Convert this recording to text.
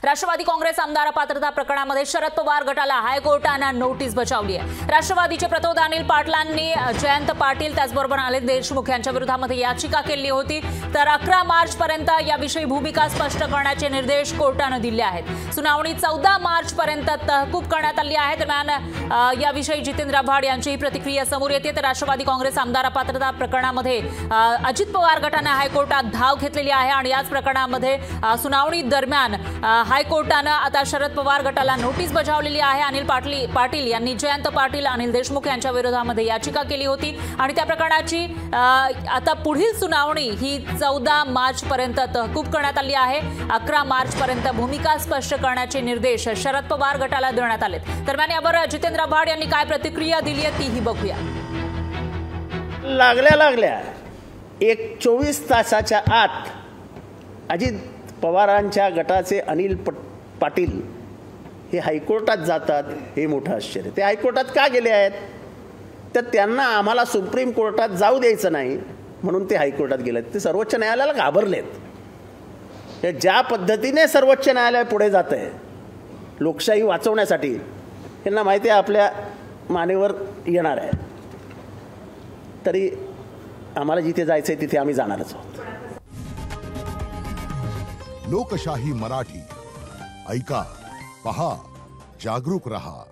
राष्ट्रवादी काँग्रेस आमदार पात्रता प्रकरणामध्ये शरद पवार गटाला हायकोर्टानं नोटीस बजावली आहे। राष्ट्रवादीचे प्रतोद अनिल पाटलांनी जयंत पाटील त्याचबरोबर अनिल देशमुख यांच्या विरोधामध्ये याचिका केली होती। तर 11 मार्च पर्यंत याविषयी भूमिका स्पष्ट करण्याचे निर्देश कोर्टानं दिले आहेत। सुनावणी 14 मार्च पर्यंत तहकूब करण्यात आली आहे। दरम्यान याविषयी जितेंद्र आव्हाड यांची प्रतिक्रिया समोर येते। तर राष्ट्रवादी काँग्रेस आमदार पात्रता प्रकरणामध्ये अजित पवार गटाने हायकोर्टात धाव घेतलेली आहे आणि याच प्रकरणामध्ये सुनावणी दरम्यान हायकोर्टानं आता शरद पवार गटाला नोटीस बजावलेली आहे। अनिल पाटील यांनी जयंत पाटील अनिल देशमुख यांच्या विरोधामध्ये याचिका केली होती आणि त्या प्रकरणाची आता पुढील सुनावणी ही 14 मार्च पर्यंत तहकूब करण्यात आली आहे। 11 मार्च पर्यंत भूमिका स्पष्ट करण्याचे निर्देश शरद पवार गटाला देण्यात आले। दरम्यान यावर जितेंद्र आव्हाड यांनी काय प्रतिक्रिया दिली आहे तीही बघूया। लागल्या 24 तासाच्या आत अजित पवारांच्या गटाचे अनिल पाटील हे हायकोर्टात जातात, हे मोठं आश्चर्य। ते हायकोर्टात का गेले आहेत? तर त्यांना आम्हाला सुप्रीम कोर्टात जाऊ द्यायचं नाही म्हणून ते हायकोर्टात गेलेत। ते सर्वोच्च न्यायालयाला घाबरलेत। ज्या पद्धतीने सर्वोच्च न्यायालय पुढे जात आहे लोकशाही वाचवण्यासाठी, त्यांना माहिती आहे आपल्या मानेवर येणार आहे, तरी आम्हाला जिथे जायचंय तिथे आम्ही जाणारच आहोत। लोकशाही मराठी ऐका, पहा, जागरूक रहा।